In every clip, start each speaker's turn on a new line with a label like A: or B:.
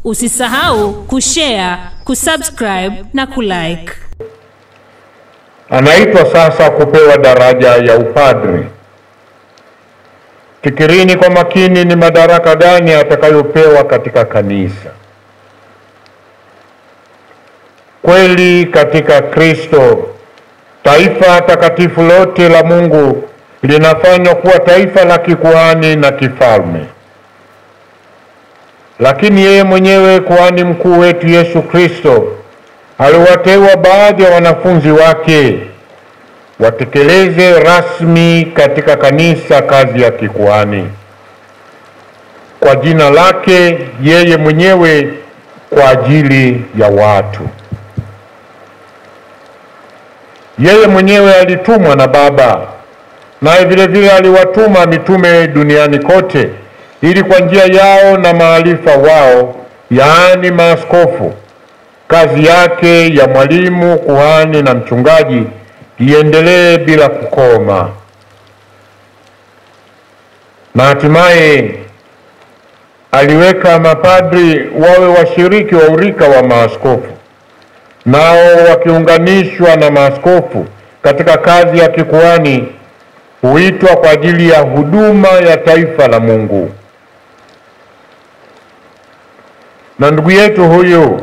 A: Usisahau kushare, kusubscribe na kulike.
B: Anaitwa sasa kupewa daraja ya upadri. Fikirini kwa makini ni madaraka gani atakayopewa katika kanisa. Kweli katika Kristo, taifa takatifu lote la Mungu linafanywa kuwa taifa la kikuhani na kifalme. Lakini yeye mwenyewe kuhani mkuu wetu Yesu Kristo aliwateua baadhi ya wanafunzi wake watekeleze rasmi katika kanisa kazi ya kikuhani kwa jina lake yeye mwenyewe kwa ajili ya watu. Yeye mwenyewe alitumwa na Baba, naye vile vile aliwatuma mitume duniani kote ili kwa njia yao na maarifa wao, yaani maaskofu, kazi yake ya mwalimu, kuhani na mchungaji iendelee bila kukoma. Na hatimaye aliweka mapadri wawe washiriki wa urika wa maaskofu, nao wakiunganishwa na maaskofu katika kazi ya kikuhani huitwa kwa ajili ya huduma ya taifa la Mungu. Na ndugu yetu huyu,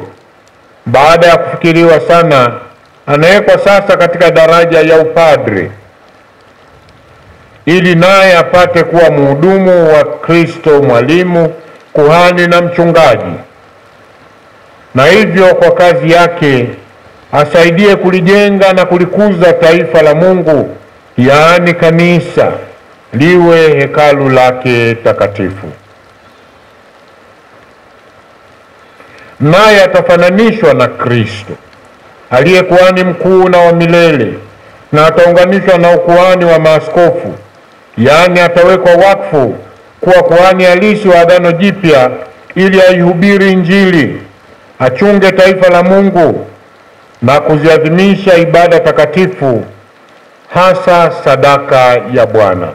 B: baada ya kufikiriwa sana, anawekwa sasa katika daraja ya upadre ili naye apate kuwa mhudumu wa Kristo, mwalimu, kuhani na mchungaji, na hivyo kwa kazi yake asaidie kulijenga na kulikuza taifa la Mungu, yaani kanisa, liwe hekalu lake takatifu. Naye atafananishwa na Kristo aliye kuhani mkuu na wa milele, na ataunganishwa na ukuhani wa maaskofu, yaani atawekwa wakfu kuwa kuhani halisi wa Agano Jipya ili aihubiri Injili, achunge taifa la Mungu na kuziadhimisha ibada takatifu, hasa sadaka ya Bwana.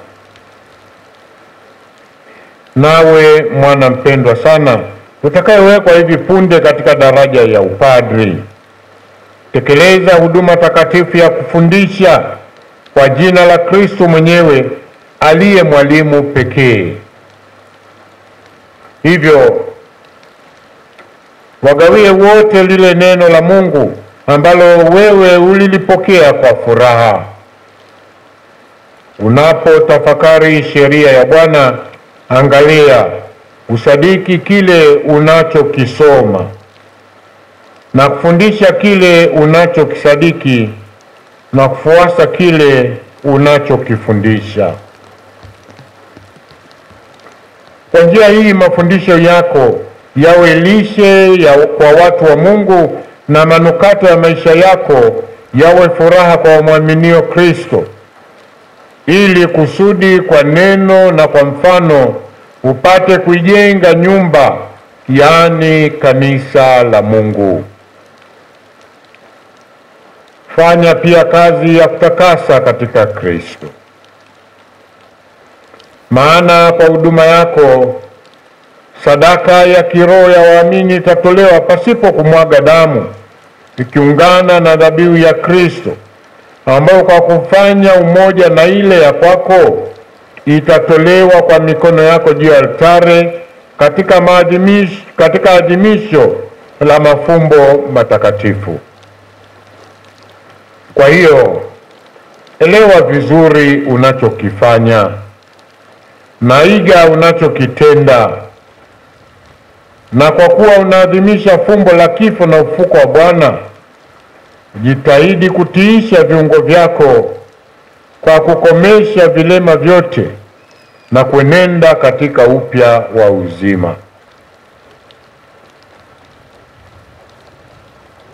B: Nawe mwana mpendwa sana, utakayewekwa hivi punde katika daraja ya upadri, tekeleza huduma takatifu ya kufundisha kwa jina la Kristo mwenyewe aliye mwalimu pekee. Hivyo wagawie wote lile neno la Mungu ambalo wewe ulilipokea kwa furaha. Unapotafakari sheria ya Bwana, angalia, usadiki kile unachokisoma na kufundisha kile unachokisadiki na kufuasa kile unachokifundisha. Kwa njia hii mafundisho yako yawe lishe kwa watu wa Mungu, na manukato ya maisha yako yawe furaha kwa wamwaminio Kristo, ili kusudi kwa neno na kwa mfano upate kujenga nyumba, yaani kanisa la Mungu. Fanya pia kazi ya kutakasa katika Kristo, maana kwa huduma yako sadaka ya kiroho ya waamini itatolewa pasipo kumwaga damu, ikiungana na dhabihu ya Kristo, ambayo kwa kufanya umoja na ile ya kwako itatolewa kwa mikono yako juu ya altare katika adhimisho la mafumbo matakatifu. Kwa hiyo elewa vizuri unachokifanya, naiga unachokitenda, na kwa kuwa unaadhimisha fumbo la kifo na ufufuko wa Bwana, jitahidi kutiisha viungo vyako kwa kukomesha vilema vyote na kuenenda katika upya wa uzima.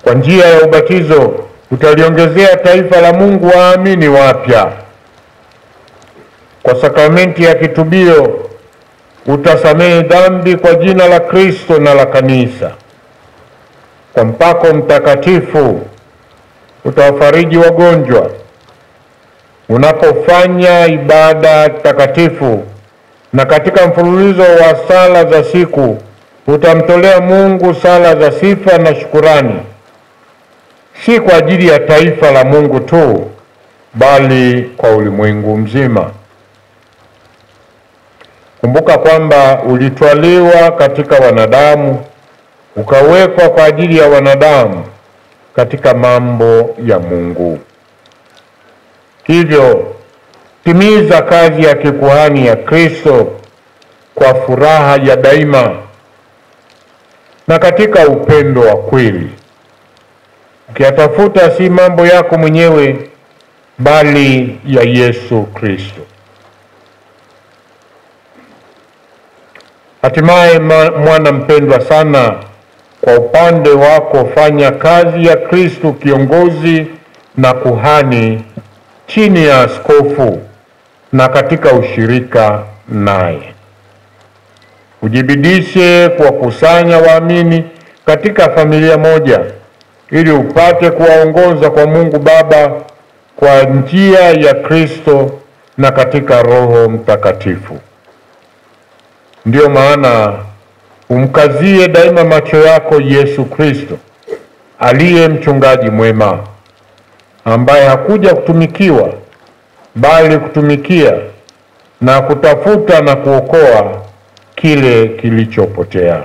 B: Kwa njia ya ubatizo utaliongezea taifa la Mungu waamini wapya. Kwa sakramenti ya kitubio utasamehe dhambi kwa jina la Kristo na la kanisa. Kwa mpako mtakatifu utawafariji wagonjwa. Unapofanya ibada takatifu na katika mfululizo wa sala za siku utamtolea Mungu sala za sifa na shukurani, si kwa ajili ya taifa la Mungu tu, bali kwa ulimwengu mzima. Kumbuka kwamba ulitwaliwa katika wanadamu, ukawekwa kwa ajili ya wanadamu katika mambo ya Mungu. Hivyo, timiza kazi ya kikuhani ya Kristo kwa furaha ya daima na katika upendo wa kweli, ukiyatafuta si mambo yako mwenyewe, bali ya Yesu Kristo. Hatimaye, mwana mpendwa sana, kwa upande wako fanya kazi ya Kristo kiongozi na kuhani chini ya askofu na katika ushirika naye. Ujibidishe kuwakusanya waamini katika familia moja, ili upate kuwaongoza kwa Mungu Baba kwa njia ya Kristo na katika Roho Mtakatifu. Ndiyo maana umkazie daima macho yako Yesu Kristo, aliye mchungaji mwema, ambaye hakuja kutumikiwa, bali kutumikia na kutafuta na kuokoa kile kilichopotea.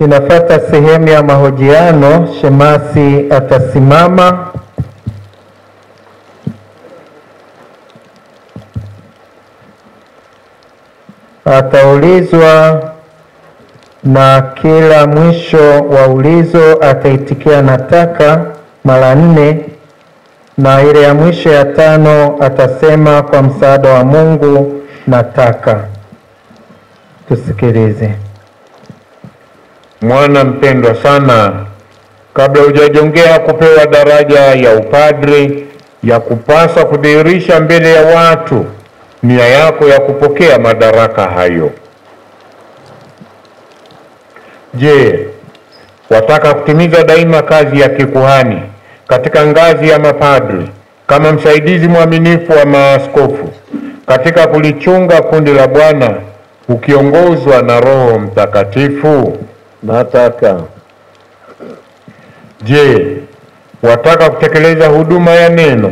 C: Inafuata sehemu ya mahojiano. Shemasi atasimama. Ataulizwa na kila mwisho wa ulizo ataitikia nataka mara 4, na ile ya mwisho ya 5 atasema kwa msaada wa Mungu nataka. Tusikilize.
B: Mwana mpendwa sana, kabla hujajongea kupewa daraja ya upadre, ya kupasa kudhihirisha mbele ya watu nia yako ya kupokea madaraka hayo. Je, wataka kutimiza daima kazi ya kikuhani katika ngazi ya mapadre kama msaidizi mwaminifu wa maaskofu katika kulichunga kundi la Bwana ukiongozwa na Roho Mtakatifu?
C: Nataka.
B: Je, wataka kutekeleza huduma ya neno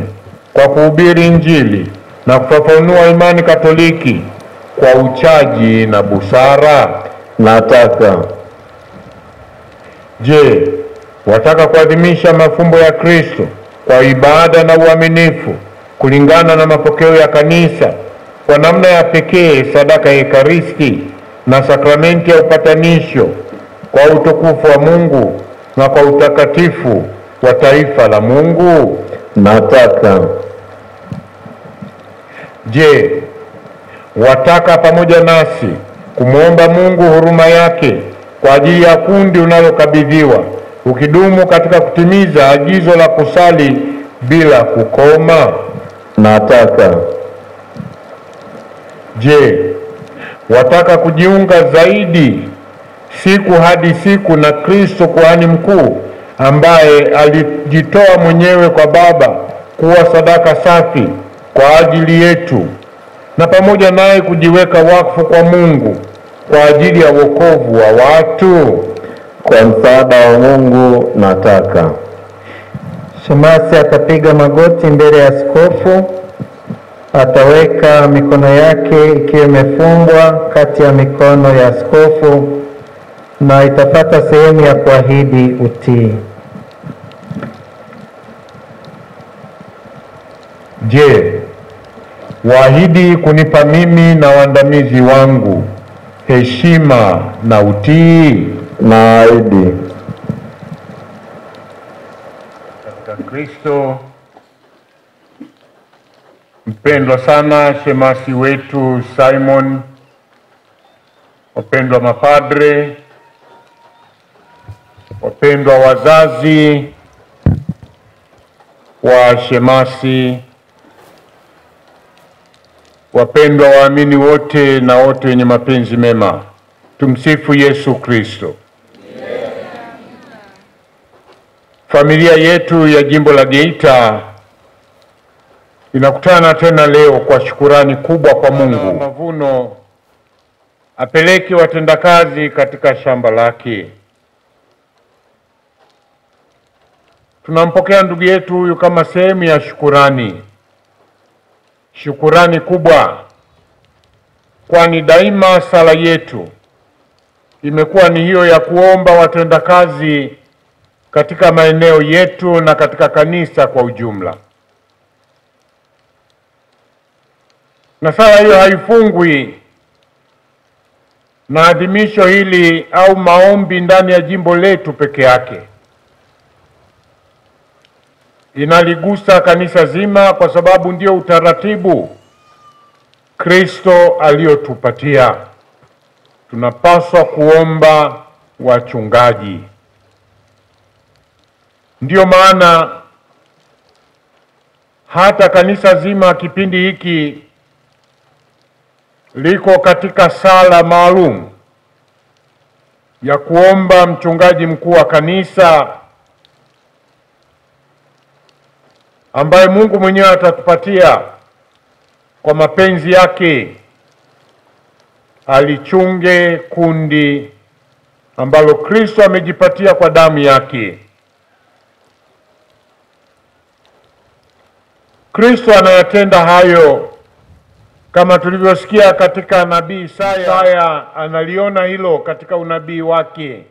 B: kwa kuhubiri Injili na kufafanua imani Katoliki kwa uchaji na busara?
C: Nataka.
B: Je, wataka kuadhimisha mafumbo ya Kristo kwa ibada na uaminifu kulingana na mapokeo ya kanisa, kwa namna ya pekee sadaka ya Ekaristi na sakramenti ya upatanisho, kwa utukufu wa Mungu na kwa utakatifu wa taifa la Mungu?
C: Nataka.
B: Je, wataka pamoja nasi kumwomba Mungu huruma yake kwa ajili ya kundi unalokabidhiwa, ukidumu katika kutimiza agizo la kusali bila kukoma?
C: Nataka.
B: Je, wataka kujiunga zaidi siku hadi siku na Kristo kuhani mkuu, ambaye alijitoa mwenyewe kwa Baba kuwa sadaka safi kwa ajili yetu, na pamoja naye kujiweka wakfu kwa Mungu kwa ajili ya wokovu wa watu?
C: Kwa msaada wa Mungu nataka. Shemasi atapiga magoti mbele ya askofu, ataweka mikono yake ikiwa imefungwa kati ya mikono ya askofu, na itapata sehemu ya kuahidi utii.
B: Je, waahidi kunipa mimi na waandamizi wangu heshima na utii?
C: Naahidi.
B: Katika Kristo. Mpendwa sana shemasi wetu Simon, wapendwa mapadre, wapendwa wazazi wa shemasi, wapendwa waamini wote na wote wenye mapenzi mema, tumsifu Yesu Kristo. Familia yetu ya jimbo la Geita inakutana tena leo kwa shukurani kubwa kwa Mungu. Mavuno apeleke watendakazi katika shamba lake. Tunampokea ndugu yetu huyu kama sehemu ya shukurani kubwa, kwani daima sala yetu imekuwa ni hiyo ya kuomba watendakazi katika maeneo yetu na katika kanisa kwa ujumla. Na sala hiyo haifungwi na adhimisho hili au maombi ndani ya jimbo letu peke yake. Inaligusa kanisa zima, kwa sababu ndio utaratibu Kristo aliotupatia. Tunapaswa kuomba wachungaji. Ndio maana hata kanisa zima kipindi hiki liko katika sala maalum ya kuomba mchungaji mkuu wa kanisa ambaye Mungu mwenyewe atatupatia kwa mapenzi yake, alichunge kundi ambalo Kristo amejipatia kwa damu yake. Kristo anayatenda hayo kama tulivyosikia katika nabii Isaya. Analiona hilo katika unabii wake.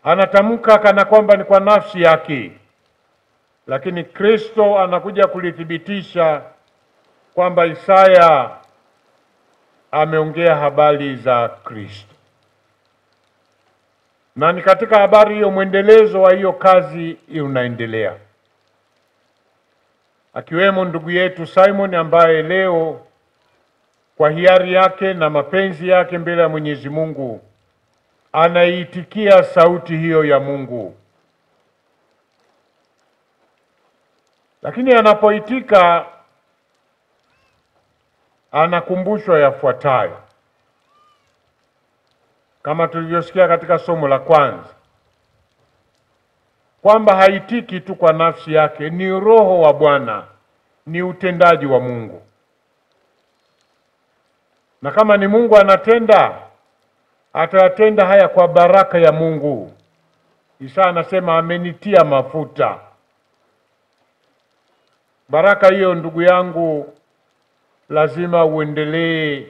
B: Anatamka kana kwamba ni kwa nafsi yake, lakini Kristo anakuja kulithibitisha kwamba Isaya ameongea habari za Kristo. Na ni katika habari hiyo mwendelezo wa hiyo kazi unaendelea, akiwemo ndugu yetu Simon ambaye leo kwa hiari yake na mapenzi yake mbele ya Mwenyezi Mungu anaitikia sauti hiyo ya Mungu. Lakini anapoitika anakumbushwa yafuatayo, kama tulivyosikia katika somo la kwanza, kwamba haitiki tu kwa nafsi yake, ni Roho wa Bwana, ni utendaji wa Mungu. Na kama ni Mungu anatenda, atayatenda haya kwa baraka ya Mungu. Isaya anasema amenitia mafuta. Baraka hiyo, ndugu yangu, lazima uendelee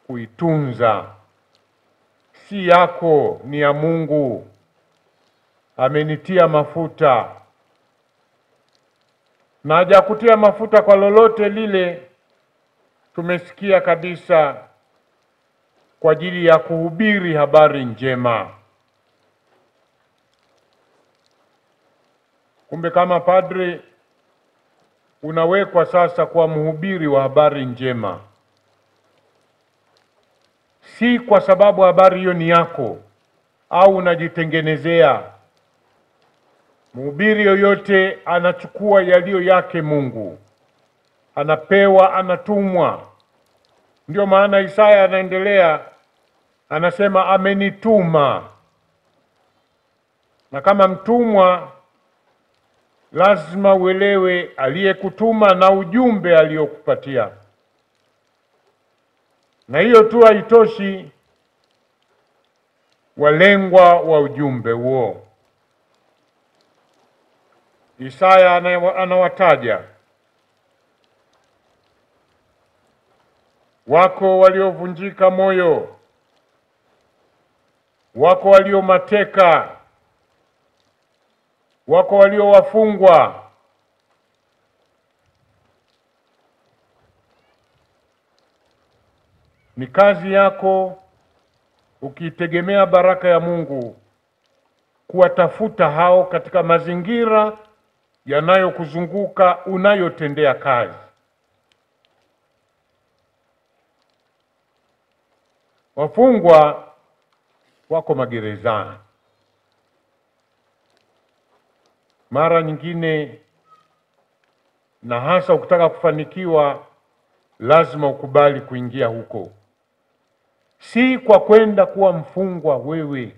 B: kuitunza. Si yako, ni ya Mungu. Amenitia mafuta, na hajakutia mafuta kwa lolote lile. Tumesikia kabisa, kwa ajili ya kuhubiri habari njema. Kumbe kama padre unawekwa sasa kwa mhubiri wa habari njema, si kwa sababu habari hiyo ni yako au unajitengenezea. Mhubiri yoyote anachukua yaliyo yake Mungu, anapewa, anatumwa. Ndio maana Isaya anaendelea, anasema amenituma. Na kama mtumwa, lazima uelewe aliyekutuma na ujumbe aliyokupatia. Na hiyo tu haitoshi, walengwa wa ujumbe huo. Isaya anawataja, wako waliovunjika moyo, wako walio mateka, wako walio wafungwa. Ni kazi yako, ukitegemea baraka ya Mungu, kuwatafuta hao katika mazingira yanayokuzunguka unayotendea kazi. Wafungwa wako magerezani. Mara nyingine, na hasa ukitaka kufanikiwa, lazima ukubali kuingia huko. Si kwa kwenda kuwa mfungwa wewe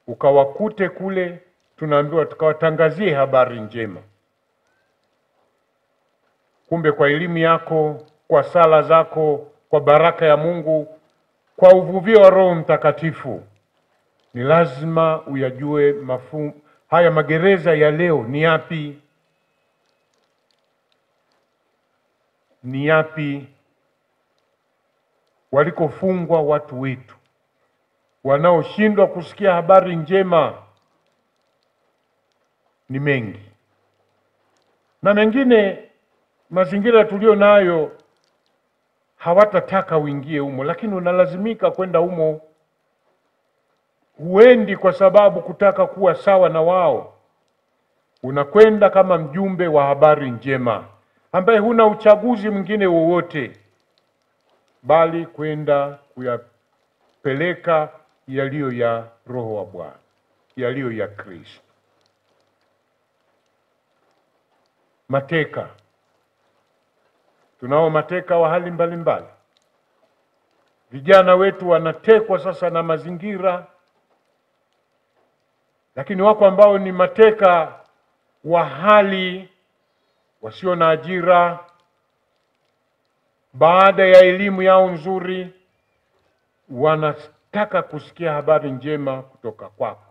B: ukawakute kule, tunaambiwa tukawatangazie habari njema. Kumbe kwa elimu yako, kwa sala zako, kwa baraka ya Mungu, kwa uvuvio wa Roho Mtakatifu, ni lazima uyajue haya magereza ya leo ni yapi, ni yapi walikofungwa watu wetu wanaoshindwa kusikia habari njema. Ni mengi, na mengine mazingira tulio nayo hawatataka uingie humo, lakini unalazimika kwenda humo. Huendi kwa sababu kutaka kuwa sawa na wao, unakwenda kama mjumbe wa habari njema ambaye huna uchaguzi mwingine wowote bali kwenda kuyapeleka yaliyo ya Roho wa Bwana, yaliyo ya Kristo. Mateka, tunao mateka wa hali mbalimbali. Vijana wetu wanatekwa sasa na mazingira, lakini wako ambao ni mateka wa hali, wasio na ajira. Baada ya elimu yao nzuri, wanataka kusikia habari njema kutoka kwako.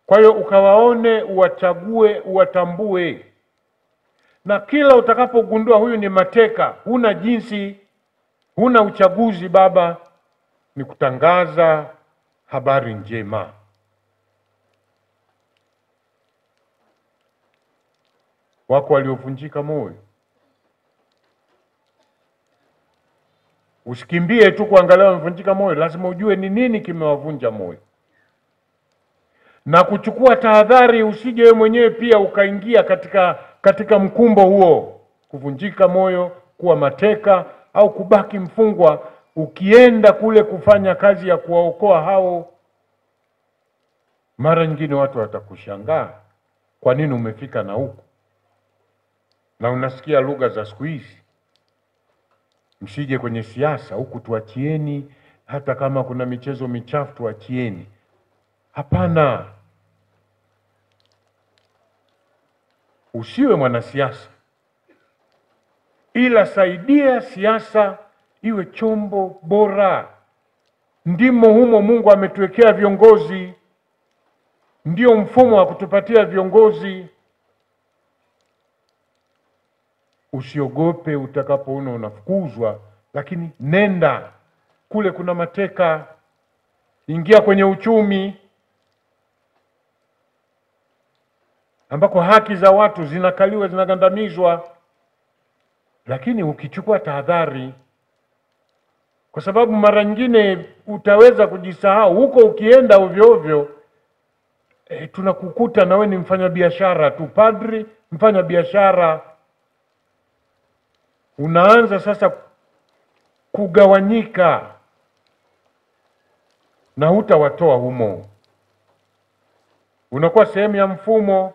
B: Kwa hiyo ukawaone, uwachague, uwatambue, na kila utakapogundua huyu ni mateka, huna jinsi, huna uchaguzi baba, ni kutangaza habari njema. Wako waliovunjika moyo. Usikimbie tu kuangalia wamevunjika moyo, lazima ujue ni nini kimewavunja moyo, na kuchukua tahadhari. Usije wewe mwenyewe pia ukaingia katika mkumbo huo, kuvunjika moyo, kuwa mateka au kubaki mfungwa, ukienda kule kufanya kazi ya kuwaokoa hao. Mara nyingine watu watakushangaa, kwa nini umefika na huku? Na unasikia lugha za siku hizi, msije kwenye siasa huku, tuachieni, hata kama kuna michezo michafu tuachieni. Hapana, usiwe mwanasiasa, ila saidia siasa iwe chombo bora. Ndimo humo Mungu ametuwekea viongozi, ndio mfumo wa kutupatia viongozi. Usiogope utakapoona unafukuzwa, lakini nenda kule, kuna mateka. Ingia kwenye uchumi ambako haki za watu zinakaliwa, zinagandamizwa, lakini ukichukua tahadhari, kwa sababu mara nyingine utaweza kujisahau huko. Ukienda ovyo ovyo, tunakukuta na wewe ni mfanya biashara tu, padri mfanya biashara. Unaanza sasa kugawanyika na hutawatoa humo. Unakuwa sehemu ya mfumo,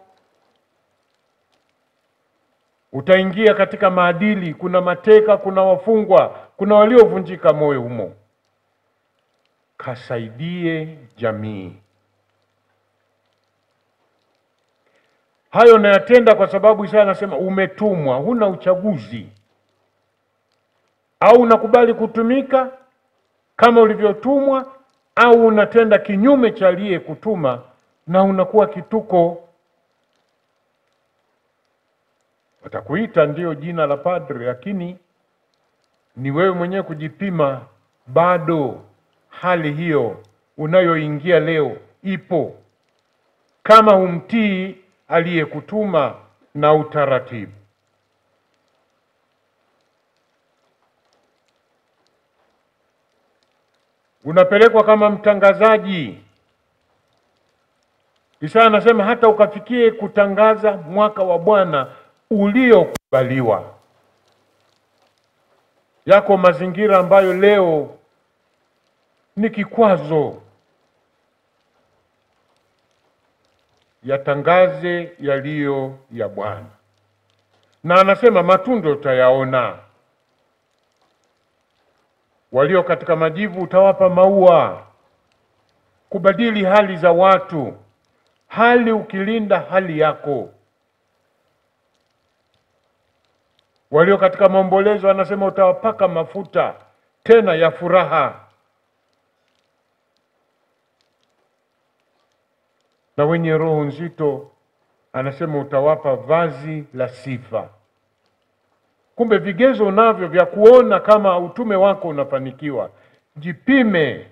B: utaingia katika maadili. Kuna mateka, kuna wafungwa, kuna waliovunjika moyo humo. Kasaidie jamii. Hayo nayatenda kwa sababu Isaya anasema umetumwa, huna uchaguzi. Au unakubali kutumika kama ulivyotumwa, au unatenda kinyume cha aliyekutuma na unakuwa kituko. Watakuita ndio jina la padri, lakini ni wewe mwenyewe kujipima. Bado hali hiyo unayoingia leo ipo, kama humtii aliyekutuma na utaratibu. Unapelekwa kama mtangazaji. Isaya anasema hata ukafikie kutangaza mwaka wa Bwana uliokubaliwa. Yako mazingira ambayo leo ni kikwazo, yatangaze yaliyo ya Bwana. Na anasema matunda utayaona. Walio katika majivu utawapa maua. Kubadili hali za watu, hali ukilinda hali yako. Walio katika maombolezo anasema utawapaka mafuta tena ya furaha. Na wenye roho nzito anasema utawapa vazi la sifa. Kumbe vigezo unavyo vya kuona kama utume wako unafanikiwa. Jipime.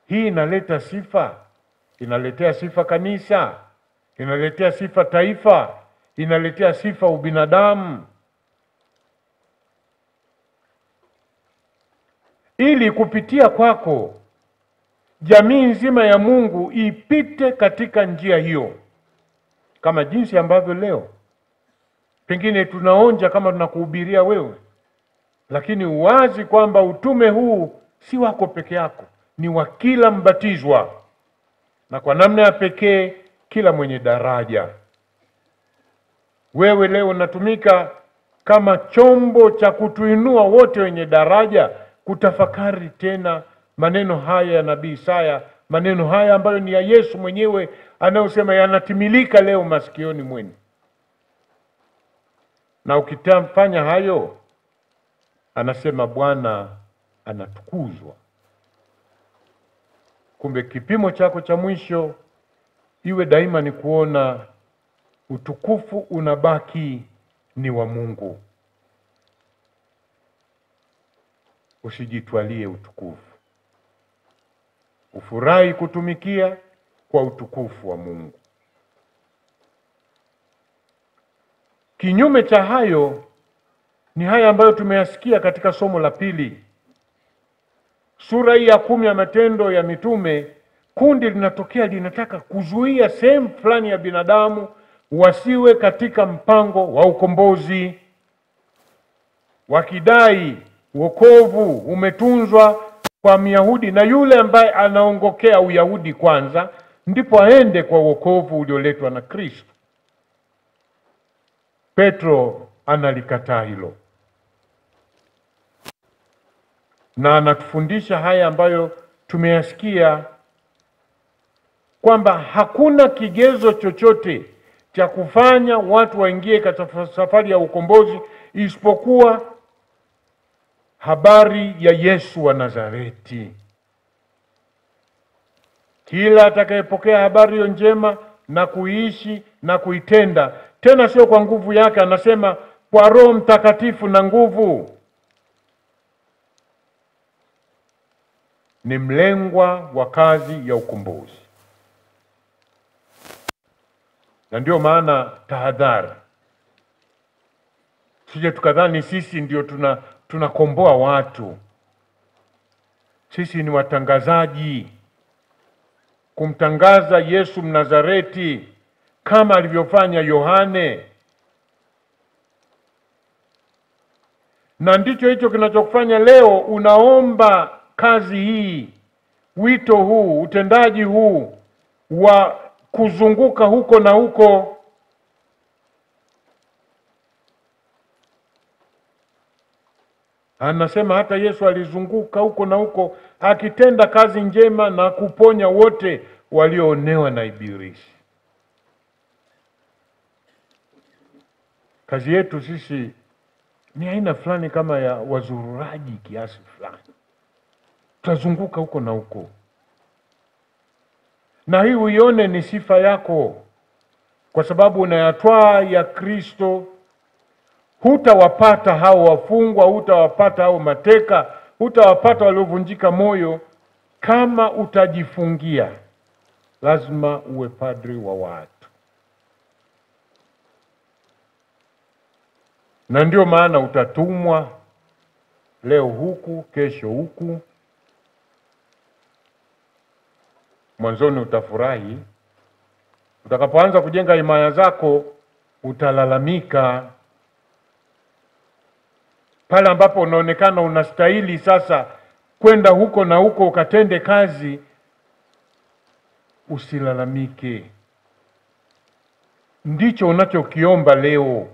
B: Hii inaleta sifa, inaletea sifa kanisa, inaletea sifa taifa, inaletea sifa ubinadamu. Ili kupitia kwako jamii nzima ya Mungu ipite katika njia hiyo, kama jinsi ambavyo leo pengine tunaonja kama tunakuhubiria wewe, lakini uwazi kwamba utume huu si wako peke yako, ni wa kila mbatizwa, na kwa namna ya pekee kila mwenye daraja. Wewe leo unatumika kama chombo cha kutuinua wote wenye daraja kutafakari tena maneno haya ya Nabii Isaya, maneno haya ambayo ni ya Yesu mwenyewe anayosema yanatimilika leo masikioni mwenu. Na ukitafanya hayo, anasema Bwana anatukuzwa. Kumbe kipimo chako cha mwisho iwe daima ni kuona utukufu unabaki ni wa Mungu. Usijitwalie utukufu. Ufurahi kutumikia kwa utukufu wa Mungu. Kinyume cha hayo ni haya ambayo tumeyasikia katika somo la pili. Sura hii ya 10 ya Matendo ya Mitume, kundi linatokea linataka kuzuia sehemu fulani ya binadamu wasiwe katika mpango wa ukombozi, wakidai wokovu umetunzwa kwa Myahudi na yule ambaye anaongokea Uyahudi kwanza ndipo aende kwa wokovu ulioletwa na Kristo. Petro analikataa hilo, na anatufundisha haya ambayo tumeyasikia, kwamba hakuna kigezo chochote cha kufanya watu waingie katika safari ya ukombozi isipokuwa habari ya Yesu wa Nazareti. Kila atakayepokea habari hiyo njema na kuishi na kuitenda, tena sio kwa nguvu yake, anasema kwa Roho Mtakatifu na nguvu, ni mlengwa wa kazi ya ukombozi. Na ndio maana tahadhari, sije tukadhani sisi ndio tunakomboa watu. Sisi ni watangazaji, kumtangaza Yesu Mnazareti kama alivyofanya Yohane. Na ndicho hicho kinachokufanya leo unaomba kazi hii, wito huu, utendaji huu wa kuzunguka huko na huko. Anasema hata Yesu alizunguka huko na huko akitenda kazi njema na kuponya wote walioonewa na Ibilisi. Kazi yetu sisi ni aina fulani kama ya wazururaji kiasi fulani. Tutazunguka huko na huko. Na hii uione ni sifa yako, kwa sababu unayatwaa ya Kristo. Hutawapata hao wafungwa, hutawapata hao mateka, hutawapata waliovunjika moyo kama utajifungia. Lazima uwe padri wa watu. Na ndio maana utatumwa leo huku, kesho huku. Mwanzoni utafurahi, utakapoanza kujenga himaya zako utalalamika. Pale ambapo unaonekana unastahili sasa kwenda huko na huko ukatende kazi, usilalamike. Ndicho unachokiomba leo.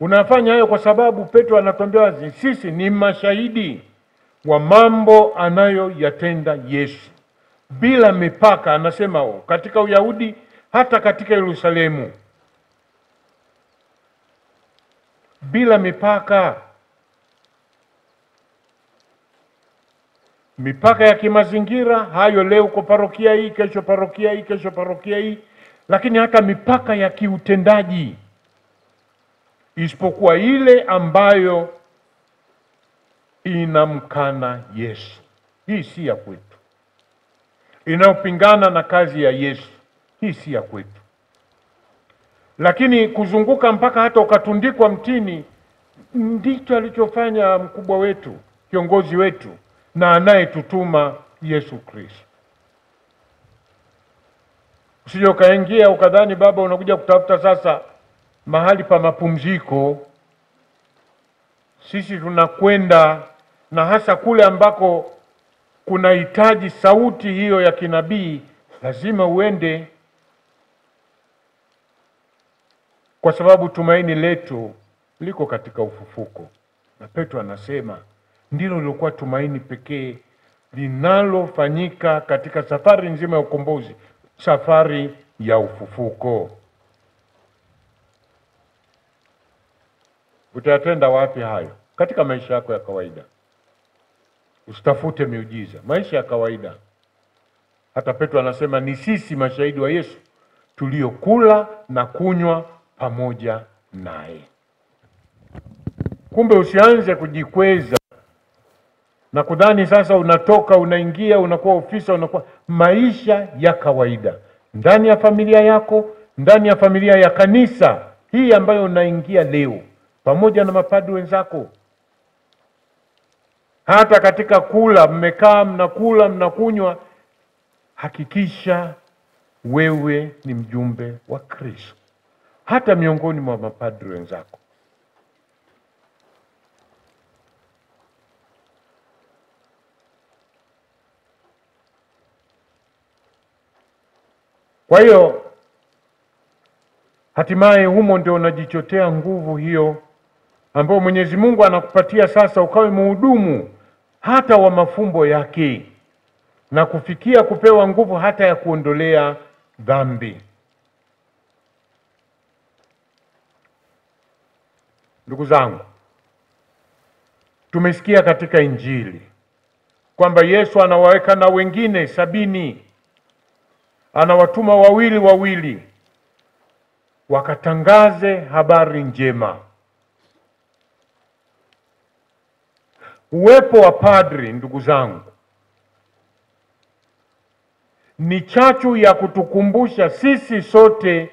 B: Unafanya hayo kwa sababu Petro anatuambia wazi, sisi ni mashahidi wa mambo anayoyatenda Yesu bila mipaka. Anasema katika Uyahudi, hata katika Yerusalemu, bila mipaka. Mipaka ya kimazingira, hayo leo uko parokia hii, kesho parokia hii, kesho parokia hii, lakini hata mipaka ya kiutendaji, isipokuwa ile ambayo inamkana Yesu. Hii si ya kwetu. Inayopingana na kazi ya Yesu, hii si ya kwetu. Lakini kuzunguka mpaka hata ukatundikwa mtini, ndicho alichofanya mkubwa wetu, kiongozi wetu na anayetutuma, Yesu Kristo. Usije ukaingia ukadhani baba unakuja kutafuta sasa mahali pa mapumziko. Sisi tunakwenda, na hasa kule ambako kuna hitaji sauti hiyo ya kinabii, lazima uende, kwa sababu tumaini letu liko katika ufufuko. Na Petro anasema ndilo lilokuwa tumaini pekee linalofanyika katika safari nzima ya ukombozi, safari ya ufufuko. Utayatenda wapi hayo? Katika maisha yako ya kawaida. Usitafute miujiza, maisha ya kawaida. Hata Petro anasema ni sisi mashahidi wa Yesu tuliokula na kunywa pamoja naye. Kumbe usianze kujikweza na kudhani sasa unatoka unaingia unakuwa ofisa, unakuwa maisha ya kawaida ndani ya familia yako, ndani ya familia ya kanisa hii ambayo unaingia leo pamoja na mapadri wenzako. Hata katika kula, mmekaa mnakula mnakunywa, hakikisha wewe ni mjumbe wa Kristo hata miongoni mwa mapadri wenzako. Kwa hiyo hatimaye humo ndio unajichotea nguvu hiyo ambayo Mwenyezi Mungu anakupatia sasa, ukawe mhudumu hata wa mafumbo yake na kufikia kupewa nguvu hata ya kuondolea dhambi. Ndugu zangu, tumesikia katika Injili kwamba Yesu anawaweka na wengine 70, anawatuma wawili wawili wakatangaze habari njema. Uwepo wa padri, ndugu zangu, ni chachu ya kutukumbusha sisi sote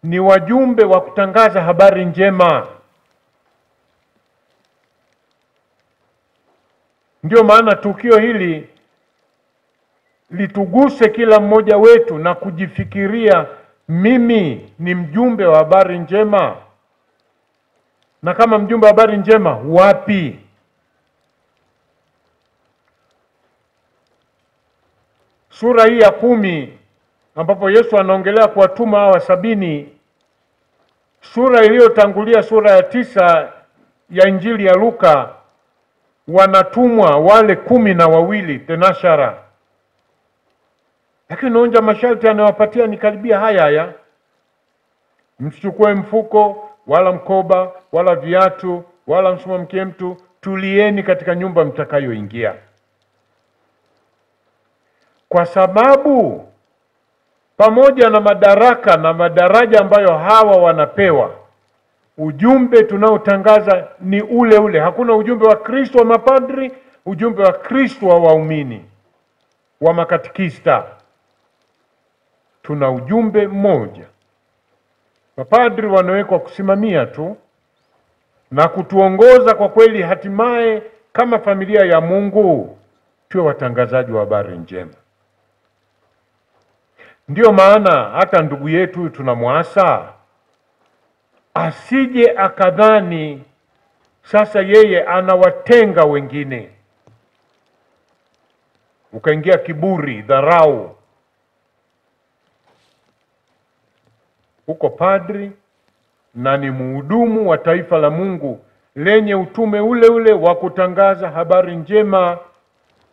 B: ni wajumbe wa kutangaza habari njema. Ndio maana tukio hili lituguse kila mmoja wetu na kujifikiria, mimi ni mjumbe wa habari njema. Na kama mjumbe wa habari njema, wapi? Sura hii ya 10 ambapo Yesu anaongelea kuwatuma hawa 70, sura iliyotangulia sura ya 9 ya Injili ya Luka, wanatumwa wale 12 tenashara. Lakini naonja masharti anayowapatia ni karibia haya: msichukue mfuko wala mkoba wala viatu wala msimamkie mtu, tulieni katika nyumba mtakayoingia. Kwa sababu pamoja na madaraka na madaraja ambayo hawa wanapewa, ujumbe tunaotangaza ni ule ule. Hakuna ujumbe wa Kristo wa mapadri, ujumbe wa Kristo wa waumini, wa makatekista. Tuna ujumbe mmoja. Mapadri wanawekwa kusimamia tu na kutuongoza kwa kweli, hatimaye kama familia ya Mungu tuwe watangazaji wa habari njema. Ndio maana hata ndugu yetu tunamwasa asije akadhani sasa yeye anawatenga wengine, ukaingia kiburi, dharau. Uko padri na ni mhudumu wa taifa la Mungu lenye utume ule ule wa kutangaza habari njema,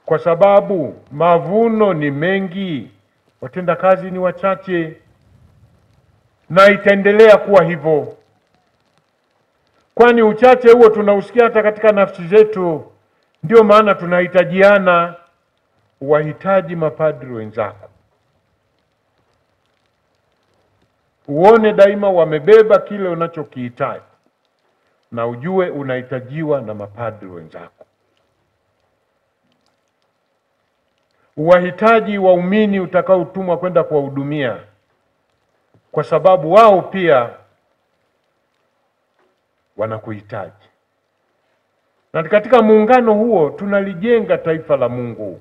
B: kwa sababu mavuno ni mengi, watenda kazi ni wachache. na itaendelea kuwa hivyo, kwani uchache huo tunausikia hata katika nafsi zetu. Ndio maana tunahitajiana. Wahitaji mapadri wenzako, uone daima wamebeba kile unachokihitaji, na ujue unahitajiwa na mapadri wenzako. Wahitaji waumini utakaotumwa kwenda kuwahudumia, kwa sababu wao pia wanakuhitaji. Na katika muungano huo tunalijenga taifa la Mungu.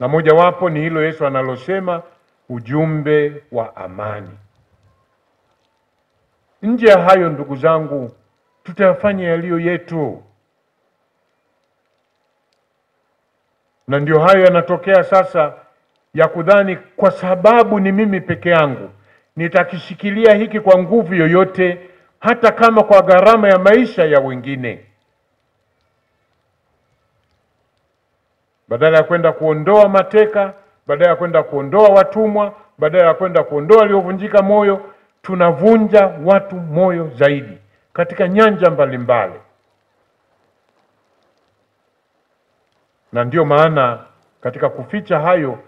B: Na mojawapo ni hilo Yesu analosema, ujumbe wa amani. Nje ya hayo, ndugu zangu, tutayafanya yaliyo yetu. Na ndio hayo yanatokea sasa, ya kudhani kwa sababu ni mimi peke yangu nitakishikilia hiki kwa nguvu yoyote, hata kama kwa gharama ya maisha ya wengine. Badala ya kwenda kuondoa mateka, badala ya kwenda kuondoa watumwa, badala ya kwenda kuondoa waliovunjika moyo, tunavunja watu moyo zaidi katika nyanja mbalimbali. Na ndio maana katika kuficha hayo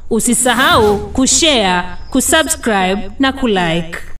A: Usisahau kushare, kusubscribe na kulike.